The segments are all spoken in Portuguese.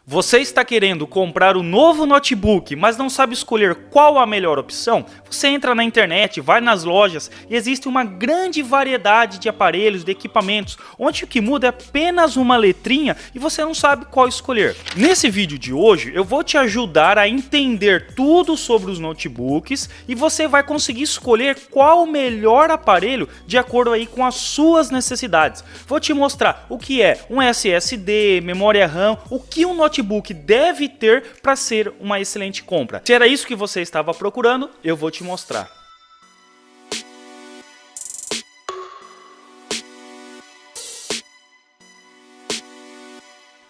Você está querendo comprar o novo notebook, mas não sabe escolher qual a melhor opção? Você entra na internet, vai nas lojas e existe uma grande variedade de aparelhos, de equipamentos, onde o que muda é apenas uma letrinha e você não sabe qual escolher. Nesse vídeo de hoje eu vou te ajudar a entender tudo sobre os notebooks e você vai conseguir escolher qual o melhor aparelho de acordo aí com as suas necessidades. Vou te mostrar o que é um SSD, memória RAM, o que um notebook deve ter para ser uma excelente compra. Se era isso que você estava procurando, eu vou te mostrar.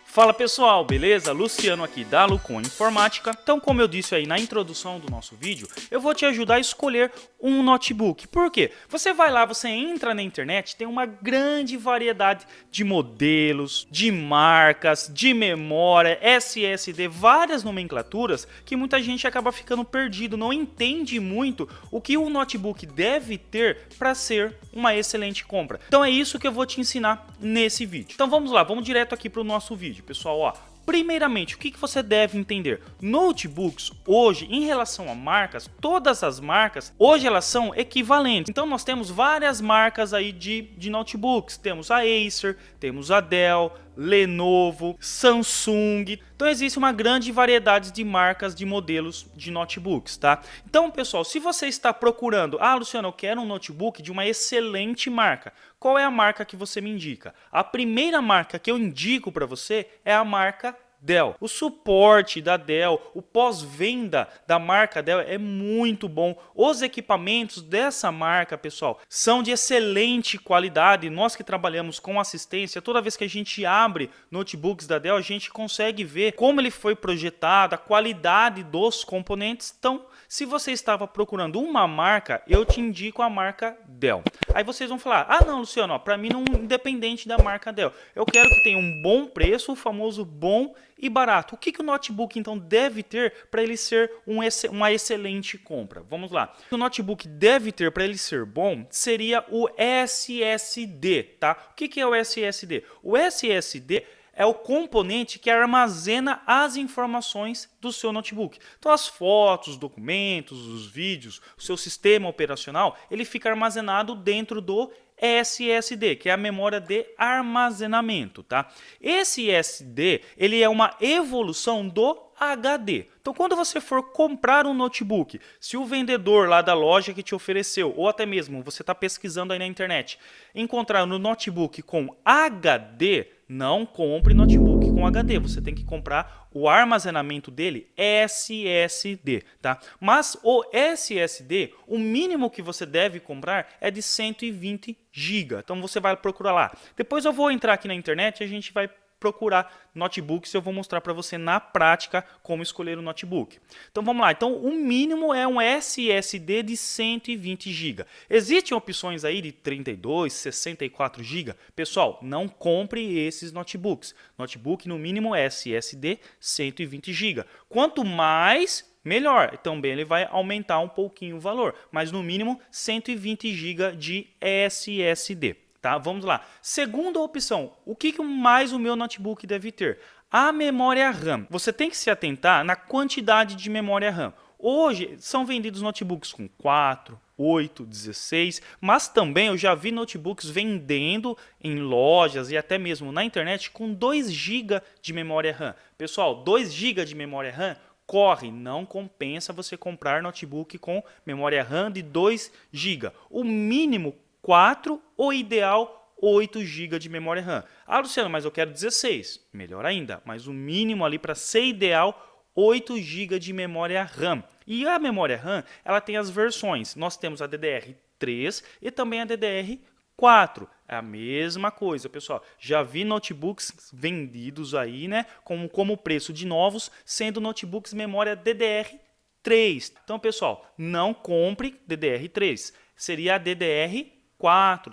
Fala pessoal, beleza? Luciano aqui da Lucon Informática. Então, como eu disse aí na introdução do nosso vídeo, eu vou te ajudar a escolher um notebook. Por quê? Você vai lá, você entra na internet, tem uma grande variedade de modelos, de marcas, de memória, SSD, várias nomenclaturas que muita gente acaba ficando perdido, não entende muito o que o notebook deve ter para ser uma excelente compra. Então é isso que eu vou te ensinar nesse vídeo. Então vamos lá, vamos direto aqui para o nosso vídeo. Pessoal, ó, primeiramente, o que você deve entender? Notebooks, hoje, em relação a marcas, todas as marcas, hoje elas são equivalentes. Então nós temos várias marcas aí de notebooks. Temos a Acer, temos a Dell, Lenovo, Samsung. Então existe uma grande variedade de marcas, de modelos de notebooks, tá? Então, pessoal, se você está procurando, Luciano, eu quero um notebook de uma excelente marca. Qual é a marca que você me indica? A primeira marca que eu indico para você é a marca Dell. O suporte da Dell, o pós-venda da marca Dell é muito bom. Os equipamentos dessa marca, pessoal, são de excelente qualidade. Nós que trabalhamos com assistência, toda vez que a gente abre notebooks da Dell, a gente consegue ver como ele foi projetado, a qualidade dos componentes. Então, se você estava procurando uma marca, eu te indico a marca Dell. Aí vocês vão falar, não, Luciano, para mim não independente da marca Dell. Eu quero que tenha um bom preço, o famoso bom e barato. O que o notebook então deve ter para ele ser uma excelente compra? Vamos lá. O que o notebook deve ter para ele ser bom seria o SSD, tá? O que é o SSD? O SSD é o componente que armazena as informações do seu notebook. Então as fotos, os documentos, os vídeos, o seu sistema operacional, ele fica armazenado dentro do SSD, que é a memória de armazenamento, tá? Esse SSD, ele é uma evolução do HD. Então, quando você for comprar um notebook, se o vendedor lá da loja que te ofereceu, ou até mesmo você está pesquisando aí na internet, encontrar no notebook com HD, não compre notebook com HD. Você tem que comprar o armazenamento dele SSD, tá? Mas o SSD, o mínimo que você deve comprar é de 120 GB. Então você vai procurar lá. Depois eu vou entrar aqui na internet e a gente vai procurar notebooks e eu vou mostrar para você na prática como escolher o notebook. Então vamos lá, então o mínimo é um SSD de 120 GB. Existem opções aí de 32, 64 GB. Pessoal, não compre esses notebooks. Notebook no mínimo SSD 120 GB. Quanto mais, melhor. Também ele vai aumentar um pouquinho o valor, mas no mínimo 120 GB de SSD. Tá, vamos lá. Segunda opção, o que mais o meu notebook deve ter? A memória RAM. Você tem que se atentar na quantidade de memória RAM. Hoje são vendidos notebooks com 4, 8, 16, mas também eu já vi notebooks vendendo em lojas e até mesmo na internet com 2 GB de memória RAM. Pessoal, 2 GB de memória RAM corre, não compensa você comprar notebook com memória RAM de 2 GB. O mínimo 4, o ideal 8 GB de memória RAM. Luciano, mas eu quero 16. Melhor ainda, mas o mínimo ali para ser ideal 8 GB de memória RAM. E a memória RAM, ela tem as versões. Nós temos a DDR3 e também a DDR4. É a mesma coisa, pessoal. Já vi notebooks vendidos aí, né, como preço de novos, sendo notebooks memória DDR3. Então, pessoal, não compre DDR3. Seria a DDR4,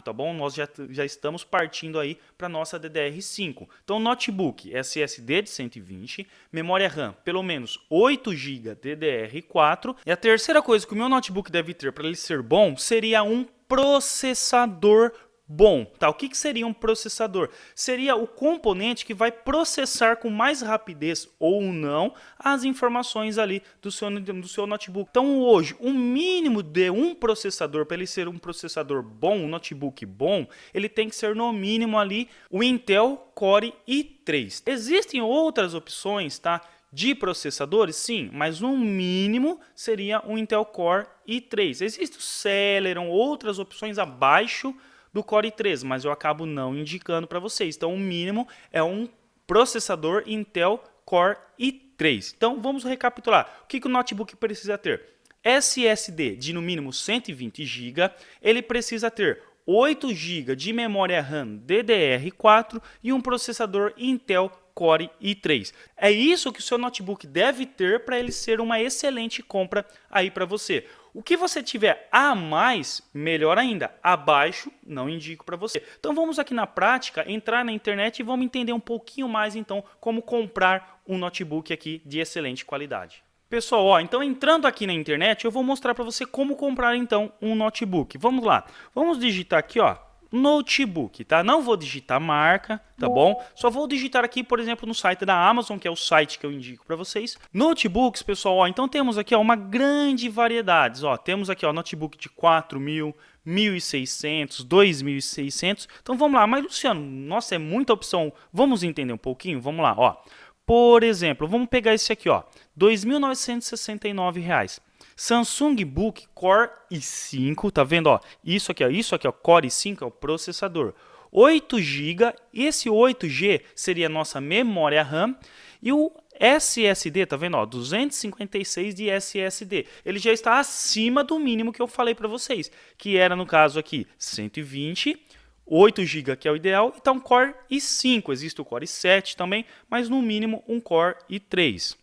tá bom? Nós já estamos partindo aí para nossa DDR5. Então, notebook SSD de 120, memória RAM pelo menos 8 GB DDR4. E a terceira coisa que o meu notebook deve ter para ele ser bom seria um processador bom, tá? O que seria um processador? Seria o componente que vai processar com mais rapidez ou não as informações ali do seu notebook. Então hoje, um mínimo de um processador, para ele ser um processador bom, um notebook bom, ele tem que ser no mínimo ali o Intel Core i3. Existem outras opções, tá? De processadores, sim, mas no mínimo seria um Intel Core i3. Existe o Celeron, outras opções abaixo do Core i3, mas eu acabo não indicando para vocês. Então, o mínimo é um processador Intel Core i3. Então, vamos recapitular. O que o notebook precisa ter? SSD de no mínimo 120 GB, ele precisa ter 8 GB de memória RAM DDR4 e um processador Intel Core i3. É isso que o seu notebook deve ter para ele ser uma excelente compra aí para você. O que você tiver a mais, melhor ainda. Abaixo, não indico para você. Então vamos aqui na prática, entrar na internet e vamos entender um pouquinho mais então como comprar um notebook aqui de excelente qualidade. Pessoal, ó, então entrando aqui na internet, eu vou mostrar para você como comprar então um notebook. Vamos lá. Vamos digitar aqui, ó, notebook, tá? Não vou digitar marca, tá bom? Só vou digitar aqui, por exemplo, no site da Amazon, que é o site que eu indico para vocês. Notebooks, pessoal, ó, então temos aqui, ó, uma grande variedade, ó. Temos aqui, ó, notebook de 4.000, 1.600, 2.600. Então vamos lá, mas Luciano, nossa, é muita opção. Vamos entender um pouquinho? Vamos lá, ó. Por exemplo, vamos pegar esse aqui, ó, R$ 2.969. Samsung Book Core i5, tá vendo, ó? Isso aqui, ó, Core i5 é o processador. 8 GB, esse 8G seria a nossa memória RAM e o SSD, tá vendo, ó, 256 de SSD. Ele já está acima do mínimo que eu falei para vocês, que era no caso aqui 120, 8 GB que é o ideal, então Core i5, existe o Core i7 também, mas no mínimo um Core i3.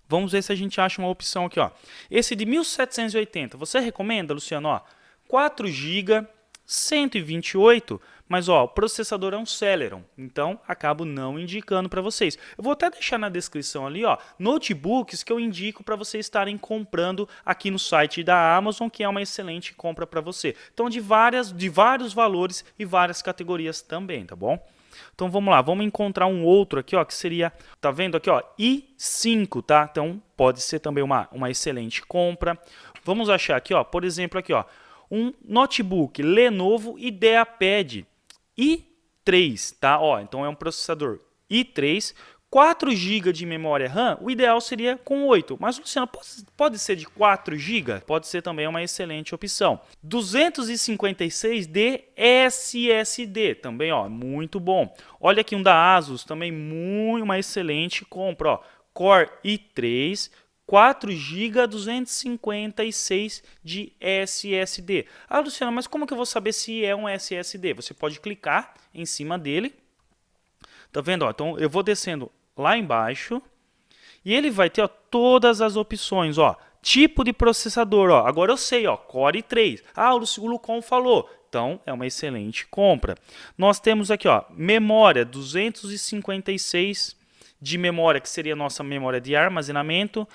Vamos ver se a gente acha uma opção aqui, ó. Esse de 1780, você recomenda, Luciano, ó, 4 GB, 128, mas ó, o processador é um Celeron, então acabo não indicando para vocês. Eu vou até deixar na descrição ali, ó, notebooks que eu indico para vocês estarem comprando aqui no site da Amazon, que é uma excelente compra para você. Então de vários valores e várias categorias também, tá bom? Então vamos lá, vamos encontrar um outro aqui, ó, que seria, tá vendo aqui, ó, i5, tá? Então pode ser também uma excelente compra. Vamos achar aqui, ó, por exemplo, aqui, ó, um notebook Lenovo IdeaPad i3, tá? Ó, então é um processador i3, 4 GB de memória RAM, o ideal seria com 8, mas Luciano, pode ser de 4 GB? Pode ser também uma excelente opção. 256 de SSD, também, ó, muito bom. Olha aqui um da Asus, também uma excelente compra, ó, Core i3, 4 GB, 256 de SSD. Ah, Luciano, mas como que eu vou saber se é um SSD? Você pode clicar em cima dele, tá vendo? Ó, então eu vou descendo lá embaixo e ele vai ter, ó, todas as opções, ó, tipo de processador, ó, agora eu sei, ó, Core i3. Ah, o Lucon falou, então é uma excelente compra. Nós temos aqui, ó, memória 256 de memória, que seria a nossa memória de armazenamento.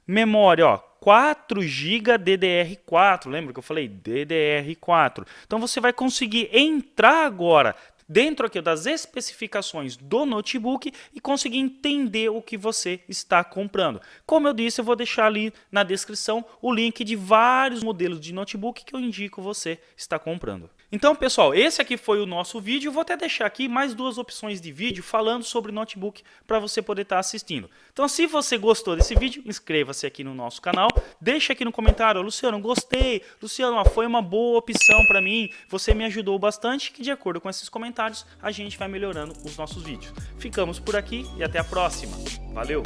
Memória, ó, 4 GB DDR4, lembra que eu falei DDR4? Então você vai conseguir entrar agora dentro aqui das especificações do notebook e conseguir entender o que você está comprando. Como eu disse, eu vou deixar ali na descrição o link de vários modelos de notebook que eu indico você estar comprando. Então, pessoal, esse aqui foi o nosso vídeo. Eu vou até deixar aqui mais 2 opções de vídeo falando sobre notebook para você poder estar assistindo. Então, se você gostou desse vídeo, inscreva-se aqui no nosso canal. Deixa aqui no comentário, Luciano, gostei. Luciano, foi uma boa opção para mim. Você me ajudou bastante, que de acordo com esses comentários, a gente vai melhorando os nossos vídeos. Ficamos por aqui e até a próxima. Valeu!